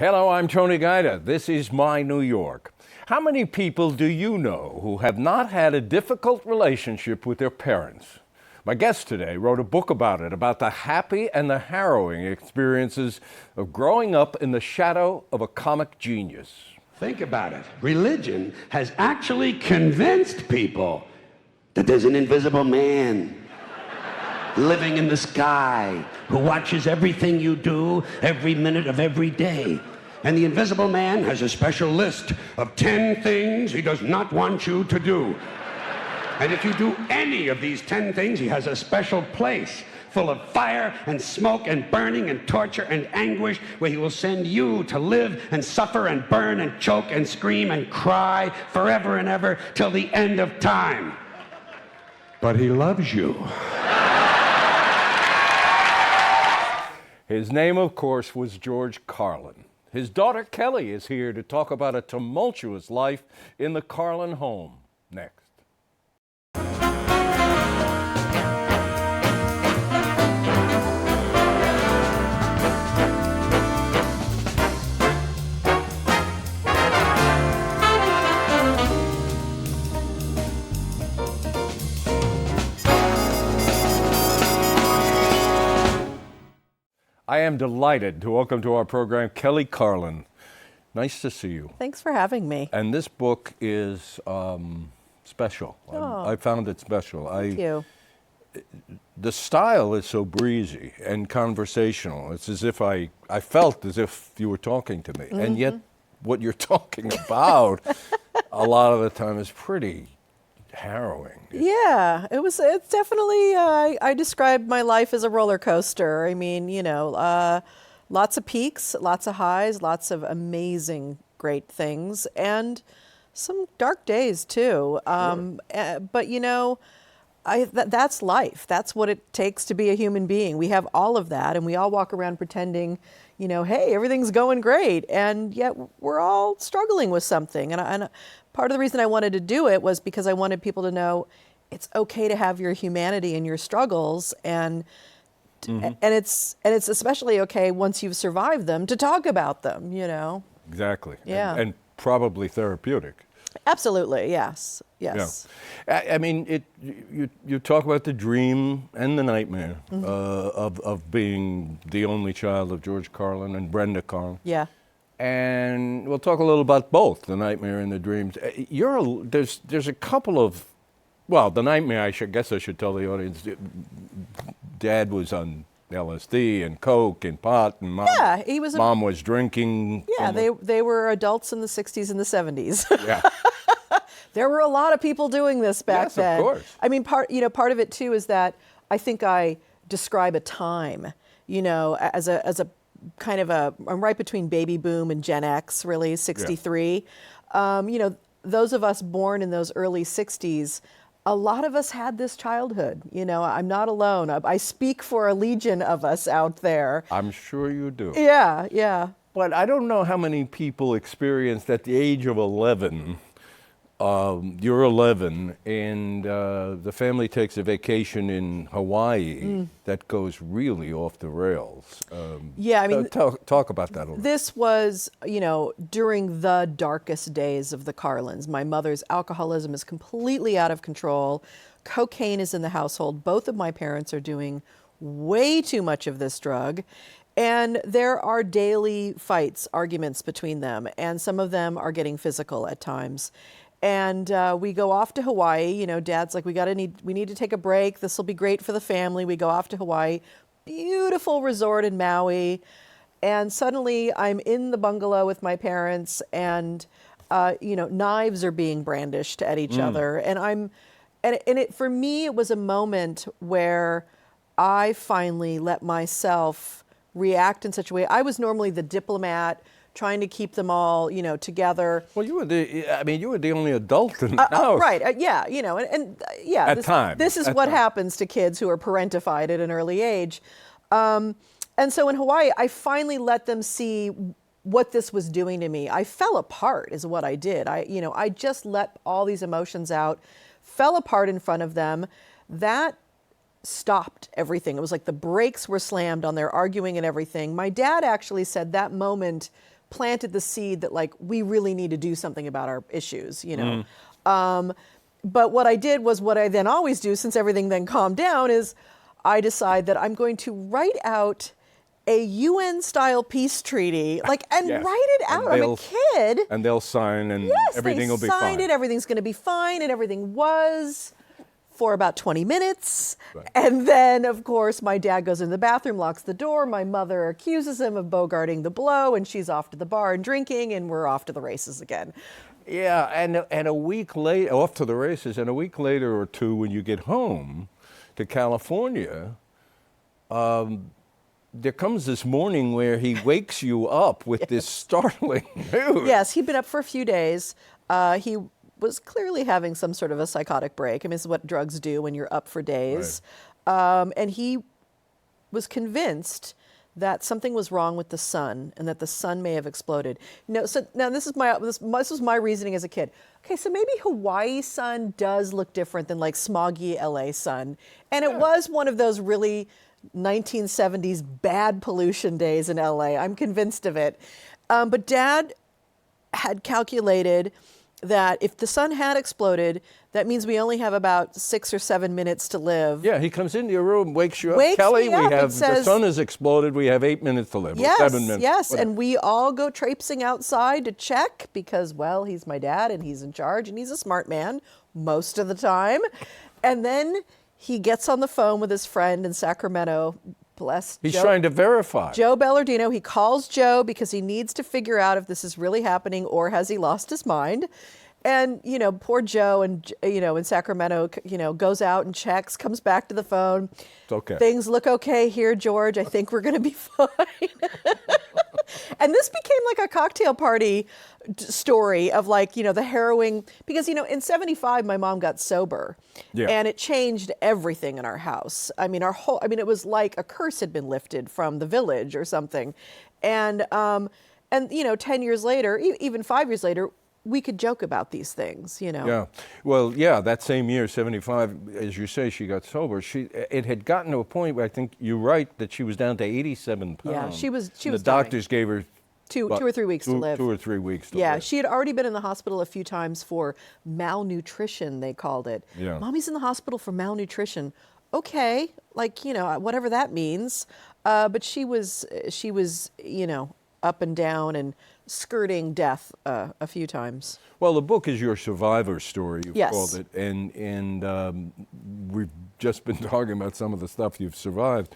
Hello, I'm Tony Guida. This is My New York. How many people do you know who have not had a difficult relationship with their parents? My guest today wrote a book about it, about the happy and the harrowing experiences of growing up in the shadow of a comic genius. Think about it. Religion has actually convinced people that there's an invisible man living in the sky who watches everything you do every minute of every day. And the invisible man has a special list of 10 things he does not want you to do. And if you do any of these 10 things, he has a special place full of fire and smoke and burning and torture and anguish where he will send you to live and suffer and burn and choke and scream and cry forever and ever till the end of time. But he loves you. His name, of course, was George Carlin. His daughter Kelly is here to talk about a tumultuous life in the Carlin home. Next. I am delighted to welcome to our program Kelly Carlin. Nice to see you. Thanks for having me. And this book is special. Oh. I found it special. Thank you. The style is so breezy and conversational. It's as if I felt as if you were talking to me. Mm-hmm. And yet what you're talking about a lot of the time is pretty harrowing. Yeah, it's definitely, I describe my life as a roller coaster. I mean, lots of peaks, lots of highs, lots of amazing, great things, and some dark days too. Sure. But that's life. That's what it takes to be a human being. We have all of that, and we all walk around pretending, hey, everything's going great, and yet we're all struggling with something. And part of the reason I wanted to do it was because I wanted people to know it's okay to have your humanity and your struggles, and it's especially okay once you've survived them to talk about them. Exactly. Yeah. And probably therapeutic. Absolutely. Yes. Yes. Yeah. I mean, you talk about the dream and the nightmare of being the only child of George Carlin and Brenda Carlin. Yeah. And we'll talk a little about both, the nightmare and the dreams. There's a couple of, the nightmare, I guess I should tell the audience, Dad was on LSD and coke and pot, and Mom was drinking. Yeah, they were adults in the 60s and the 70s. Yeah. There were a lot of people doing this back then. Yes, of course. I mean, part of it too is that I think I describe a time, as a kind of I'm right between baby boom and Gen X, really, 63. Yeah. Those of us born in those early 60s, a lot of us had this childhood. I'm not alone. I speak for a legion of us out there. I'm sure you do. Yeah, yeah. But I don't know how many people experienced at the age of 11. You're 11, and the family takes a vacation in Hawaii that goes really off the rails. Yeah, I mean, talk about that a little. This was, during the darkest days of the Carlins. My mother's alcoholism is completely out of control. Cocaine is in the household. Both of my parents are doing way too much of this drug. And there are daily fights, arguments between them, and some of them are getting physical at times. And we go off to Hawaii. Dad's like, we need to take a break. This will be great for the family. We go off to Hawaii, beautiful resort in Maui. And suddenly I'm in the bungalow with my parents, and knives are being brandished at each other. And for me, it was a moment where I finally let myself react in such a way. I was normally the diplomat, trying to keep them all, together. Well, you were the only adult in the house. Right, yeah, yeah. At times. This is what happens to kids who are parentified at an early age. And so in Hawaii, I finally let them see what this was doing to me. I fell apart is what I did. I just let all these emotions out, fell apart in front of them. That stopped everything. It was like the brakes were slammed on their arguing and everything. My dad actually said that moment planted the seed that like we really need to do something about our issues, you know. But what I did was what I then always do, since everything then calmed down, is I decide that I'm going to write out a UN-style peace treaty, like, and Yes. write it And out. I'm a they'll- kid. And they'll sign, and Yes, everything they will be signed fine. it. Everything's going to be fine, and everything was for about 20 minutes. Right. And then, of course, my dad goes in the bathroom, locks the door. My mother accuses him of bogarting the blow, and she's off to the bar and drinking, and we're off to the races again. Yeah, and a week later, off to the races, and a week later or two, when you get home to California, there comes this morning where he wakes you up with this startling news. Yes, he'd been up for a few days. He was clearly having some sort of a psychotic break. I mean, this is what drugs do when you're up for days. And he was convinced that something was wrong with the sun and that the sun may have exploded. No, so now this was my reasoning as a kid. Okay, so maybe Hawaii sun does look different than like smoggy LA sun. And it was one of those really 1970s bad pollution days in LA. I'm convinced of it. But Dad had calculated that if the sun had exploded, that means we only have about 6 or 7 minutes to live. Yeah, he comes into your room, wakes you up. Wakes Kelly, me up we and have the says- sun has exploded. We have 8 minutes to live. Or Yes, 7 minutes. yes, whatever. and we all go traipsing outside to check because, well, he's my dad and he's in charge and he's a smart man most of the time. And then he gets on the phone with his friend in Sacramento. Bless He's Joe. trying to verify. Joe Bellardino. He calls Joe because he needs to figure out if this is really happening or has he lost his mind. And, you know, poor Joe and, you know, in Sacramento, you know, goes out and checks, comes back to the phone. It's okay. Things look okay here, George. I think we're going to be fine. And this became like a cocktail party story of like, you know, the harrowing, because, you know, in 75, my mom got sober Yeah. and it changed everything in our house. I mean, it was like a curse had been lifted from the village or something. And you know, 10 years later, even 5 years later, we could joke about these things, you know. Yeah. Well, yeah, that same year, 75, as you say, she got sober. It had gotten to a point where I think you're right that she was down to 87 pounds. Yeah, she was And was the dying. doctors gave her Two what, or 3 weeks to live. 2 or 3 weeks to Yeah, live. she had already been in the hospital a few times for malnutrition, they called it. Yeah. Mommy's in the hospital for malnutrition. Okay, like, you know, whatever that means. But she was, you know, up and down and skirting death a few times. Well, the book is your survivor story, you've Yes. called it, and we've just been talking about some of the stuff you've survived.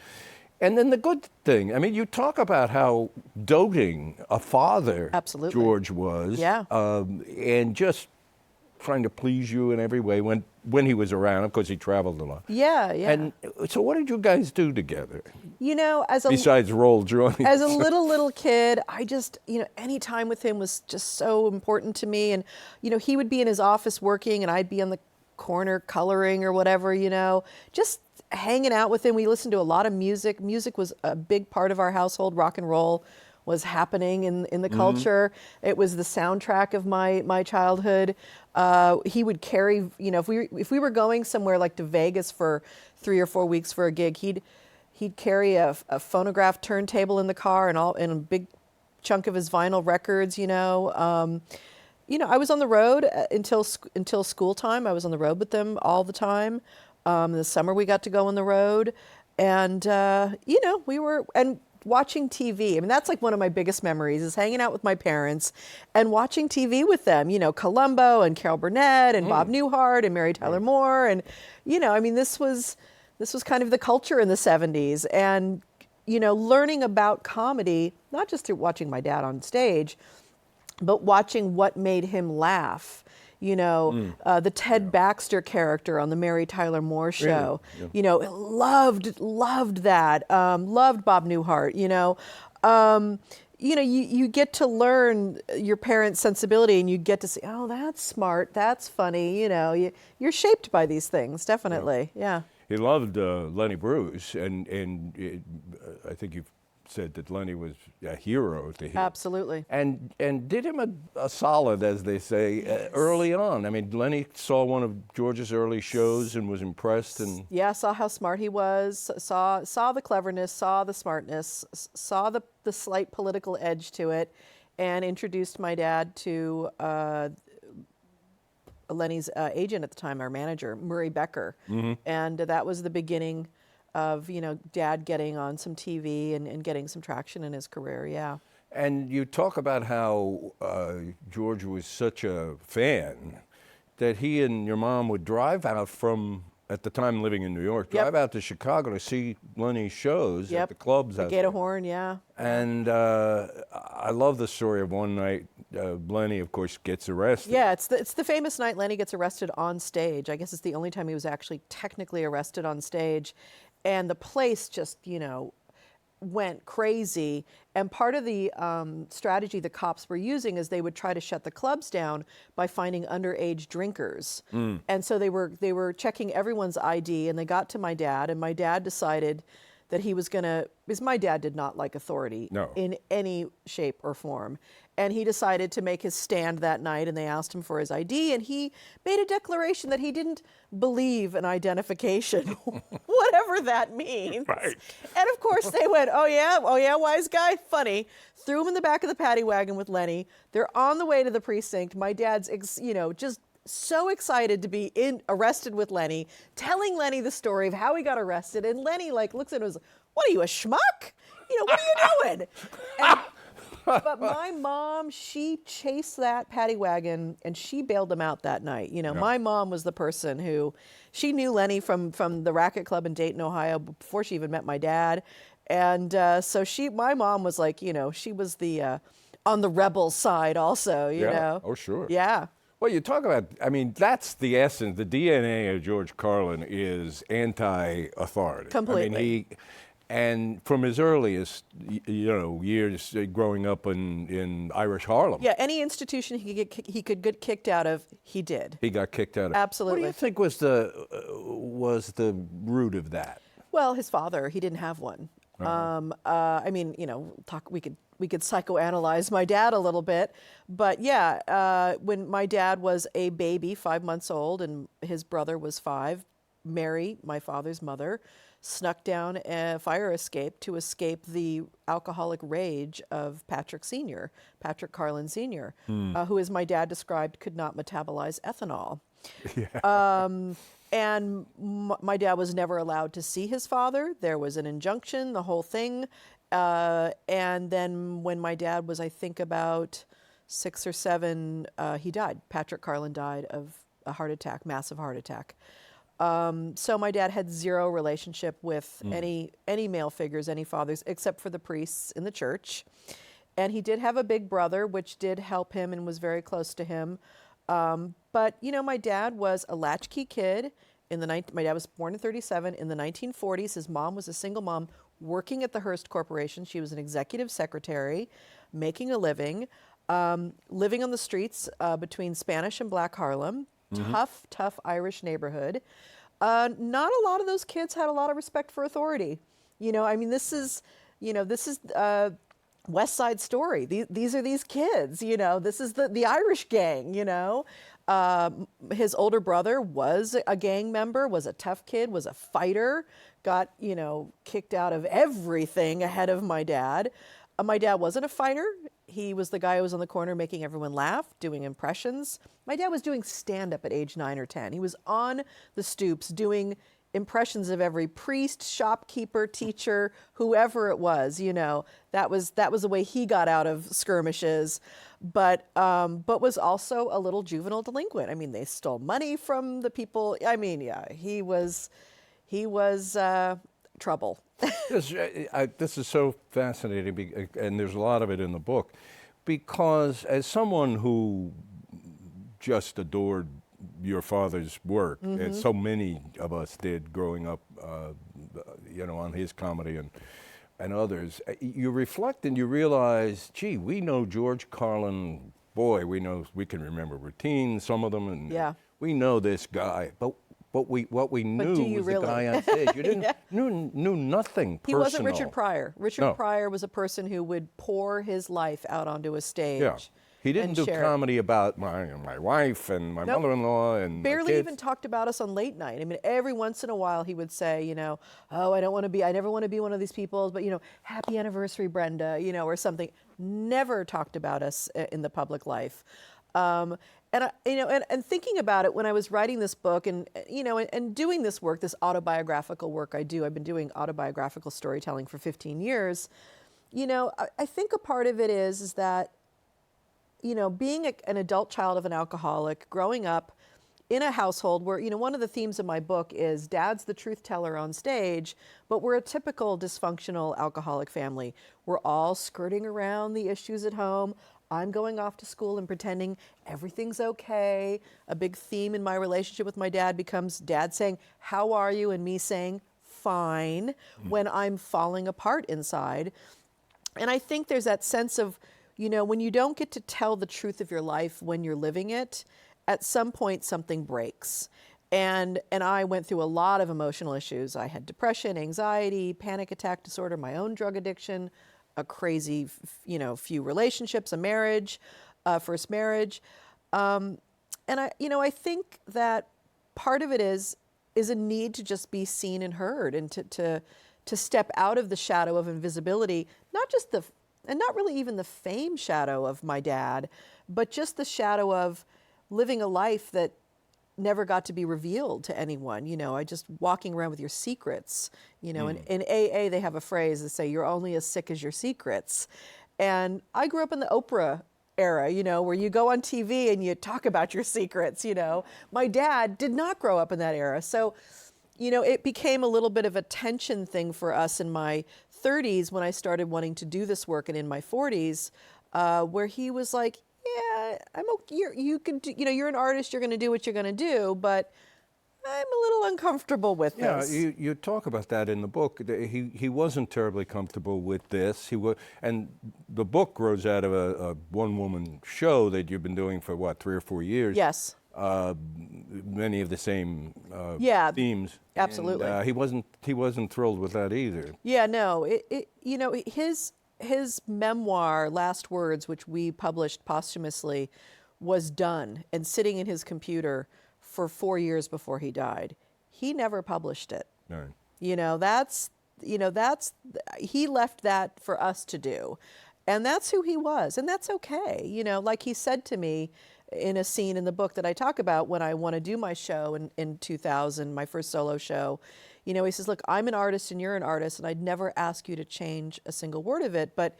And then the good thing, I mean, you talk about how doting a father Absolutely. George was, Yeah. and just trying to please you in every way when he was around. Of course, he traveled a lot. Yeah, yeah. And so, what did you guys do together you know, as a besides roll joints? as a little kid, I just, you know, any time with him was just so important to me. And, you know, he would be in his office working and I'd be on the corner coloring or whatever, you know, just hanging out with him. We listened to a lot of music. Music was a big part of our household. Rock and roll was happening in the culture. It was the soundtrack of my childhood. He would carry, you know, if we were going somewhere like to Vegas for 3 or 4 weeks for a gig, he'd carry a phonograph turntable in the car and a big chunk of his vinyl records, you know. You know, I was on the road until school time. I was on the road with them all the time. In the summer we got to go on the road, and you know, we were watching TV. I mean, that's like one of my biggest memories is hanging out with my parents and watching TV with them. You know, Columbo and Carol Burnett and Bob Newhart and Mary Tyler Moore, and you know, I mean, this was kind of the culture in the 70s, and you know, learning about comedy not just through watching my dad on stage, but watching what made him laugh. You know, the Ted Baxter character on the Mary Tyler Moore show. Really? Yeah. You know, loved that. Loved Bob Newhart. You know, you get to learn your parents' sensibility, and you get to see, oh, that's smart, that's funny. You know, you're shaped by these things, definitely. Yeah. He loved Lenny Bruce, and I think you've said that Lenny was a hero to him. Absolutely. And did him a solid, as they say, early on. I mean, Lenny saw one of George's early shows and was impressed. And Yeah, saw how smart he was, saw the cleverness, saw the smartness, saw the slight political edge to it, and introduced my dad to Lenny's agent at the time, our manager, Murray Becker. And that was the beginning of, Dad getting on some TV and getting some traction in his career, yeah. And you talk about how George was such a fan that he and your mom would drive out from, at the time living in New York, drive out to Chicago to see Lenny's shows at the clubs. The Gator Horn, yeah. And I love the story of one night Lenny, of course, gets arrested. Yeah, it's the famous night Lenny gets arrested on stage. I guess it's the only time he was actually technically arrested on stage. And the place just, went crazy. And part of the strategy the cops were using is they would try to shut the clubs down by finding underage drinkers. And so they were checking everyone's ID, and they got to my dad, and my dad decided that he was gonna, because my dad did not like authority in any shape or form. And he decided to make his stand that night, and they asked him for his ID, and he made a declaration that he didn't believe in identification, whatever that means. Right. And of course they went, oh yeah, wise guy, funny. Threw him in the back of the paddy wagon with Lenny. They're on the way to the precinct. My dad's, just so excited to be arrested with Lenny, telling Lenny the story of how he got arrested. And Lenny looks at him and goes, what are you, a schmuck? What are you doing? But my mom, she chased that paddy wagon and she bailed him out that night. My mom was the person who, she knew Lenny from the Racket Club in Dayton, Ohio, before she even met my dad. And so my mom was she was the, on the rebel side also, you know. Oh, sure. Yeah. Well, you talk about, that's the essence. The DNA of George Carlin is anti-authority. Completely. And from his earliest, years growing up in Irish Harlem. Yeah, any institution he could get kicked out of, he did. He got kicked out of. Absolutely. What do you think was the root of that? Well, his father, he didn't have one. We could psychoanalyze my dad a little bit, but when my dad was a baby, 5 months old, and his brother was 5, Mary, my father's mother, snuck down a fire escape to escape the alcoholic rage of Patrick Carlin Sr., who, as my dad described, could not metabolize ethanol. And my dad was never allowed to see his father. There was an injunction, the whole thing. And then when my dad was, I think, about 6 or 7, he died. Patrick Carlin died of a heart attack, massive heart attack. So my dad had zero relationship with any male figures, any fathers, except for the priests in the church. And he did have a big brother, which did help him and was very close to him. But, my dad was a latchkey kid. My dad was born in 1937. In the 1940s, his mom was a single mom working at the Hearst Corporation. She was an executive secretary, making a living, living on the streets between Spanish and Black Harlem. Tough Irish neighborhood. Not a lot of those kids had a lot of respect for authority. This is West Side Story. These are these kids, this is the Irish gang, His older brother was a gang member, was a tough kid, was a fighter, got, kicked out of everything ahead of my dad. My dad wasn't a fighter. He was the guy who was on the corner making everyone laugh, doing impressions. My dad was doing stand-up at age 9 or 10. He was on the stoops doing impressions of every priest, shopkeeper, teacher, whoever it was. That was the way he got out of skirmishes, but was also a little juvenile delinquent. They stole money from the people. He was trouble. This is so fascinating, and there's a lot of it in the book, because as someone who just adored your father's work, as so many of us did growing up, on his comedy and others, you reflect and you realize, gee, we know George Carlin, boy, we can remember routines, some of them, and we know this guy, but what we knew was the guy on stage. You didn't knew nothing personal. He wasn't Richard Pryor. Richard Pryor was a person who would pour his life out onto a stage. Yeah. He didn't do comedy about my wife and my mother-in-law and barely my kids. even talked about us on late night. Every once in a while he would say, I never want to be one of these people, but happy anniversary, Brenda, or something. never talked about us in the public life. And thinking about it when I was writing this book and doing this work, this autobiographical work I've been doing autobiographical storytelling for 15 years. I think a part of it is that, being an adult child of an alcoholic, growing up in a household where, one of the themes of my book is dad's the truth teller on stage, but we're a typical dysfunctional alcoholic family. We're all skirting around the issues at home. I'm going off to school and pretending everything's okay. A big theme in my relationship with my dad becomes dad saying, "How are you?" and me saying, "Fine," when I'm falling apart inside. And I think there's that sense of, when you don't get to tell the truth of your life when you're living it, at some point something breaks. And I went through a lot of emotional issues. I had depression, anxiety, panic attack disorder, my own drug addiction, a crazy, few relationships, a marriage, first marriage. And I think that part of it is a need to just be seen and heard, and to step out of the shadow of invisibility, and not really even the fame shadow of my dad, but just the shadow of living a life that never got to be revealed to anyone. I just walking around with your secrets. In AA, they have a phrase that say, "You're only as sick as your secrets." And I grew up in the Oprah era, where you go on TV and you talk about your secrets. My dad did not grow up in that era. So, it became a little bit of a tension thing for us in my 30s when I started wanting to do this work, and in my 40s, where he was like, "Yeah, I'm okay. You can do, you're an artist. You're going to do what you're going to do, but I'm a little uncomfortable with this." Yeah, you talk about that in the book. He wasn't terribly comfortable with this. And the book grows out of a one-woman show that you've been doing for 3 or 4 years. Yes. Many of the same themes. Absolutely. And, he wasn't thrilled with that either. Yeah, no. His memoir, Last Words, which we published posthumously, was done and sitting in his computer for 4 years before he died. He never published it. Right. He left that for us to do. And that's who he was. And that's okay. Like he said to me in a scene in the book that I talk about when I want to do my show in 2000, my first solo show, he says, "Look, I'm an artist and you're an artist, and I'd never ask you to change a single word of it. But,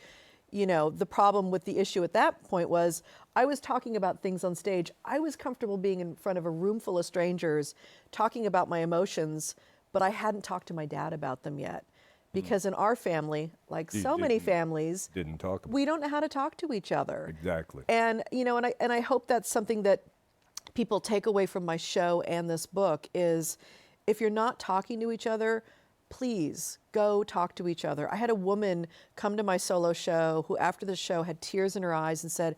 the problem with the issue at that point was I was talking about things on stage. I was comfortable being in front of a room full of strangers, talking about my emotions, but I hadn't talked to my dad about them yet. Because in our family, like so many families, Didn't talk about we don't know how to talk to each other." Exactly. And, and I hope that's something that people take away from my show and this book is, if you're not talking to each other, please go talk to each other. I had a woman come to my solo show who after the show had tears in her eyes and said,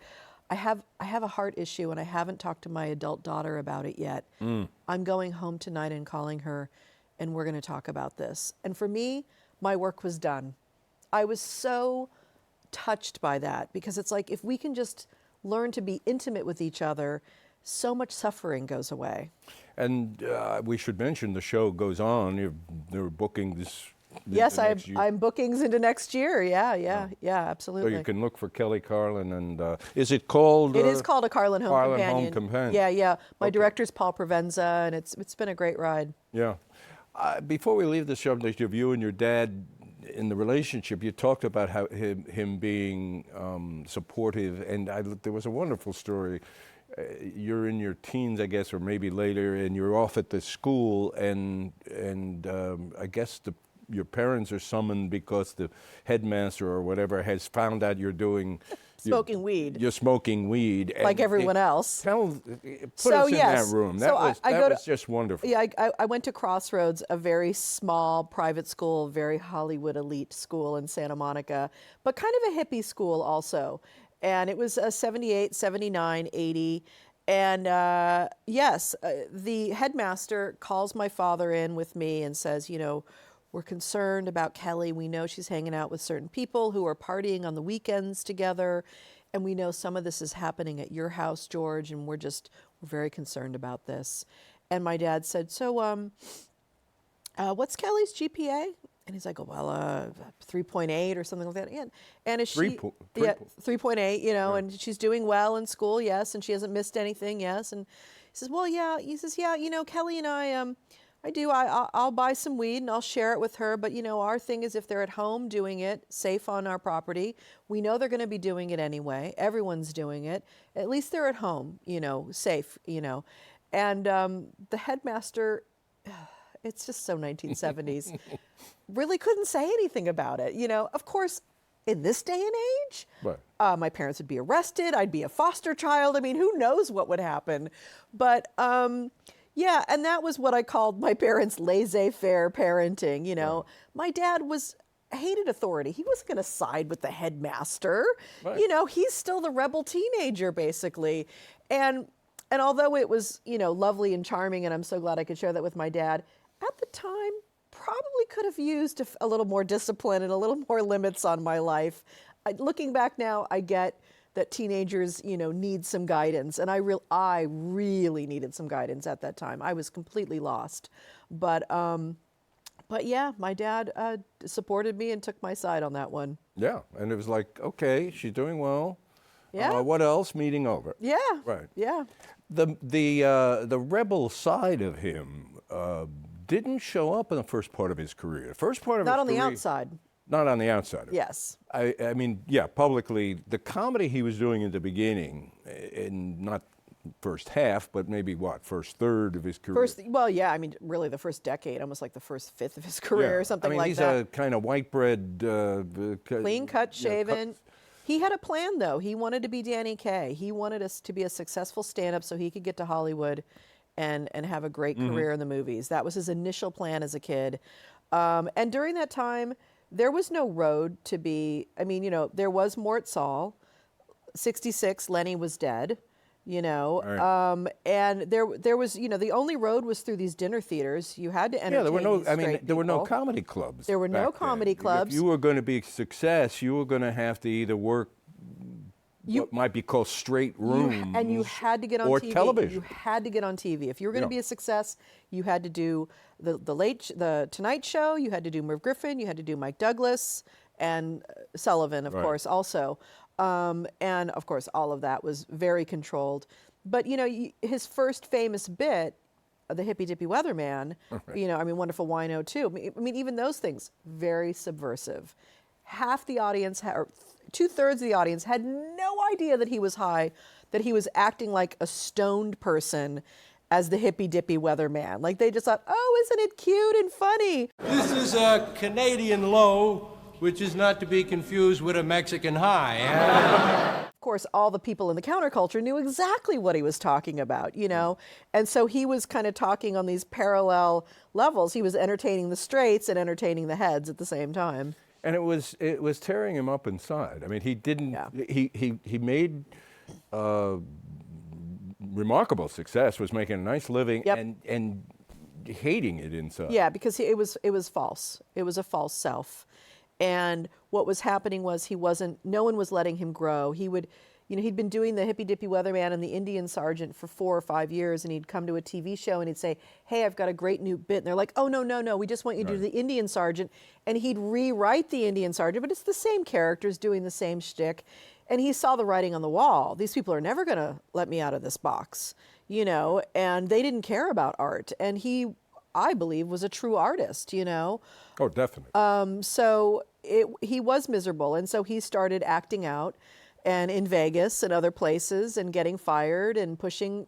I have a heart issue and I haven't talked to my adult daughter about it yet. I'm going home tonight and calling her, and we're going to talk about this. And for me, my work was done. I was so touched by that, because it's like, if we can just learn to be intimate with each other, so much suffering goes away. And we should mention the show goes on. They're booking this. Yes, I'm bookings into next year. Yeah, absolutely. So you can look for Kelly Carlin, and is it called? It is called A Carlin Home Carlin Companion. Home Companion. Yeah. My Okay. director's Paul Provenza, and it's been a great ride. Yeah. Before we leave the subject of you and your dad in the relationship, you talked about how him being supportive, and there was a wonderful story. You're in your teens, I guess, or maybe later, and you're off at the school, and I guess your parents are summoned because the headmaster or whatever has found out you're doing Smoking weed. You're smoking weed, like everyone else. Put us in that room. That was just wonderful. Yeah, I went to Crossroads, a very small private school, very Hollywood elite school in Santa Monica, but kind of a hippie school also. And it was 78, 79, 80. And the headmaster calls my father in with me and says, we're concerned about Kelly. We know she's hanging out with certain people who are partying on the weekends together. And we know some of this is happening at your house, George, and we're very concerned about this. And my dad said, so what's Kelly's GPA? And he's like, well, 3.8 or something like that. And is Three she, po- yeah, three 3.8, and she's doing well in school, yes, and she hasn't missed anything, yes. And he says, well, yeah, Kelly and I'll buy some weed and I'll share it with her. But, our thing is if they're at home doing it, safe on our property, we know they're going to be doing it anyway. Everyone's doing it. At least they're at home, safe, And the headmaster, it's just so 1970s, really couldn't say anything about it. Of course, in this day and age, Right. my parents would be arrested. I'd be a foster child. I mean, who knows what would happen? But yeah, and that was what I called my parents' laissez-faire parenting. Right. My dad hated authority. He wasn't going to side with the headmaster. Right. He's still the rebel teenager, basically. And although it was, lovely and charming, and I'm so glad I could share that with my dad, at the time, probably could have used a little more discipline and a little more limits on my life. Looking back now, I get that teenagers, need some guidance, and I really needed some guidance at that time. I was completely lost, but yeah, my dad supported me and took my side on that one. Yeah, and it was like, okay, she's doing well. Yeah. What else? Meeting over. Yeah. Right. Yeah. The rebel side of him didn't show up in the first part of his career. The first part of Not his on the career, outside. Not on the outside. Of it. Yes. I mean, yeah, publicly, the comedy he was doing in the beginning, in not first half, but maybe first third of his career. Well, yeah, I mean, really the first decade, almost like the first fifth of his career or something like he's that. a kind of white bread, Clean cut, shaven. He had a plan, though. He wanted to be Danny Kaye. He wanted us to be a successful stand-up so he could get to Hollywood and have a great career in the movies. That was his initial plan as a kid. And during that time, there was no road to be, there was Mort Saul. 66, Lenny was dead, Right. and there was, the only road was through these dinner theaters. You had to entertain there were no people. comedy clubs. There were no back comedy then. clubs. If you were going to be a success, you were going to have to either work what might be called straight rooms, and you had to get on or TV. television. You had to get on TV. If you were going to Yeah. be a success, you had to do the Tonight Show. You had to do Merv Griffin. You had to do Mike Douglas and Sullivan, of Right. course, also. And of course, all of that was very controlled. But his first famous bit, the Hippy Dippy Weatherman, Right. Wonderful Wino too. Even those things, very subversive. Half the audience, or 2/3 of the audience, had no idea that he was high, that he was acting like a stoned person as the Hippy Dippy Weatherman. Like they just thought, oh, isn't it cute and funny? This is a Canadian low, which is not to be confused with a Mexican high. Of course, all the people in the counterculture knew exactly what he was talking about, And so he was kind of talking on these parallel levels. He was entertaining the straights and entertaining the heads at the same time. And it was tearing him up inside. I mean, he didn't. Yeah. He made remarkable success. Was making a nice living. Yep. And hating it inside. Yeah, because it was false. It was a false self. And what was happening was no one was letting him grow. He'd been doing the Hippy Dippy Weatherman and the Indian Sergeant for 4 or 5 years, and he'd come to a TV show and he'd say, hey, I've got a great new bit. And they're like, oh, no, we just want you to do the Indian Sergeant. And he'd rewrite the Indian Sergeant, but it's the same characters doing the same shtick. And he saw the writing on the wall. These people are never going to let me out of this box, and they didn't care about art. And he, I believe, was a true artist, Oh, definitely. So he was miserable, and so he started acting out, and in Vegas and other places, and getting fired and pushing,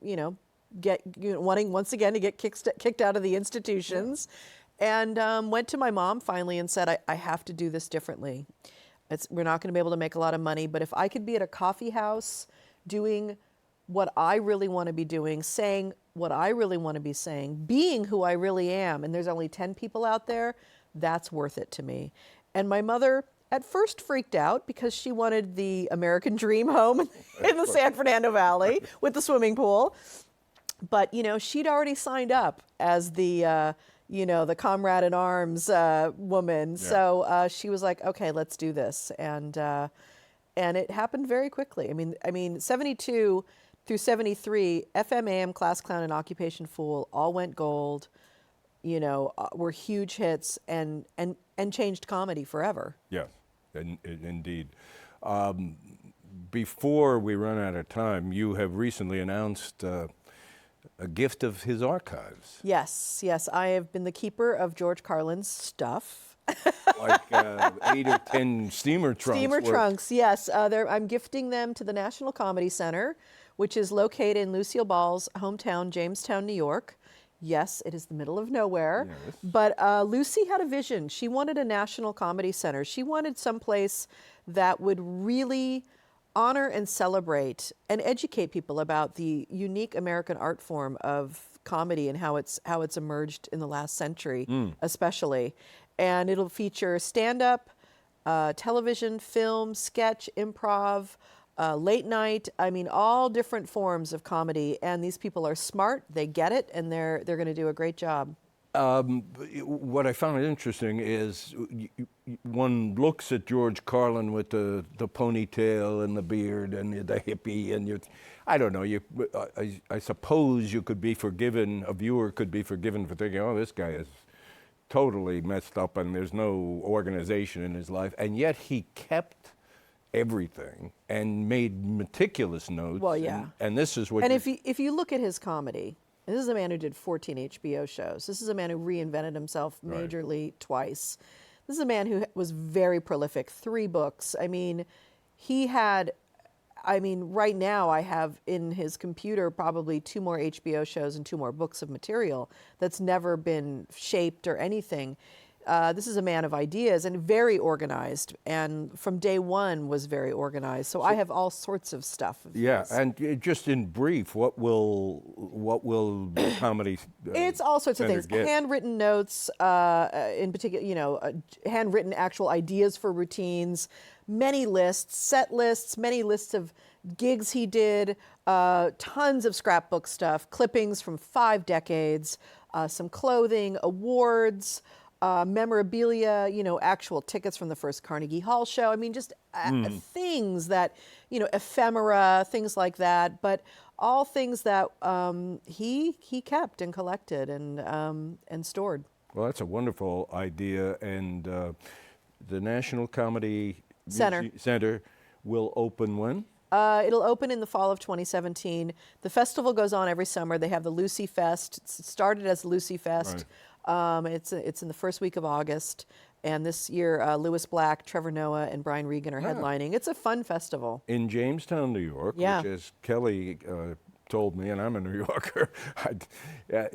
wanting once again to get kicked out of the institutions, and went to my mom finally and said, I have to do this differently. We're not going to be able to make a lot of money, but if I could be at a coffee house doing what I really want to be doing, saying what I really want to be saying, being who I really am, and there's only 10 people out there, that's worth it to me. And my mother at first freaked out because she wanted the American dream home in the San Fernando Valley with the swimming pool. But, she'd already signed up as the comrade in arms woman. Yeah. So she was like, okay, let's do this. And it happened very quickly. I mean, 72 through 73, FM, AM, Class Clown, and Occupation Fool all went gold. were huge hits and changed comedy forever. Yes, indeed. Before we run out of time, you have recently announced a gift of his archives, Yes, I have been the keeper of George Carlin's stuff. like 8 or 10 steamer trunks. Steamer worth. trunks, yes. I'm gifting them to the National Comedy Center, which is located in Lucille Ball's hometown, Jamestown, New York. Yes, it is the middle of nowhere. Yes. But Lucy had a vision. She wanted a National Comedy Center. She wanted someplace that would really honor and celebrate and educate people about the unique American art form of comedy and how it's emerged in the last century, especially. And it'll feature stand-up, television, film, sketch, improv, late night. I mean, all different forms of comedy. And these people are smart. They get it, and they're going to do a great job. What I found interesting is one looks at George Carlin with the ponytail and the beard and the hippie, and I don't know, I suppose you could be forgiven, a viewer could be forgiven for thinking, oh, this guy is totally messed up and there's no organization in his life, and yet he kept everything and made meticulous notes. Well, yeah. And this is what. And if you look at his comedy, and this is a man who did 14 HBO shows. This is a man who reinvented himself majorly twice. This is a man who was very prolific. 3 books. I mean, right now I have in his computer probably 2 more HBO shows and 2 more books of material that's never been shaped or anything. This is a man of ideas and very organized, and from day one was very organized. So I have all sorts of stuff. Yeah, and just in brief, what will the comedy? It's all sorts of Center things. get? Handwritten notes, in particular, handwritten actual ideas for routines, many lists, set lists, many lists of gigs he did, tons of scrapbook stuff, clippings from 5 decades, some clothing, awards. Memorabilia, actual tickets from the first Carnegie Hall show. I mean, just things that, ephemera, things like that. But all things that he kept and collected and stored. Well, that's a wonderful idea, and the National Comedy Center will open when? It'll open in the fall of 2017. The festival goes on every summer. They have the Lucy Fest. It started as Lucy Fest. Right. It's in the first week of August, and this year Louis Black, Trevor Noah, and Brian Regan are headlining. It's a fun festival. In Jamestown, New York, which, as Kelly told me, and I'm a New Yorker,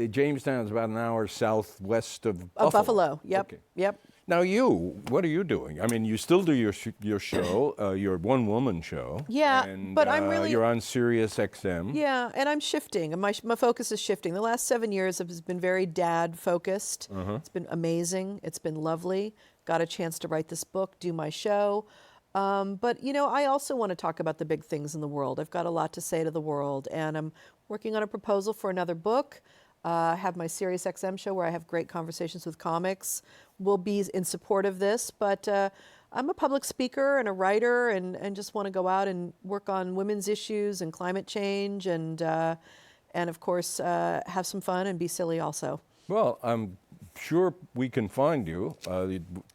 Jamestown is about an hour southwest of Buffalo. Buffalo, yep, Okay. yep. Now what are you doing? I mean, you still do your show, your one-woman show. Yeah, and, but I'm really... You're on Sirius XM. Yeah, and I'm shifting. And my focus is shifting. The last 7 years has been very dad-focused. It's been amazing. It's been lovely. Got a chance to write this book, do my show. But, I also want to talk about the big things in the world. I've got a lot to say to the world. And I'm working on a proposal for another book. I have my Sirius XM show where I have great conversations with comics. We'll be in support of this, but I'm a public speaker and a writer and just want to go out and work on women's issues and climate change and of course, have some fun and be silly also. Well, I'm sure we can find you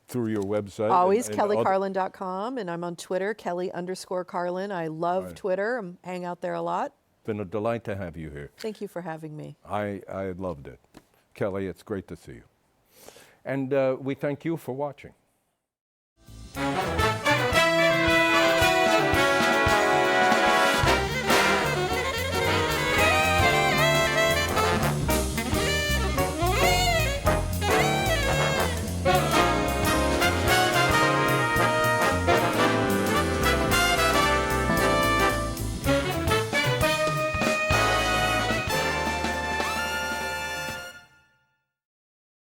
through your website. Always kellycarlin.com, and I'm on Twitter, Kelly_Carlin. I love Twitter. I hang out there a lot. It's been a delight to have you here. Thank you for having me. I loved it. Kelly, it's great to see you. And we thank you for watching.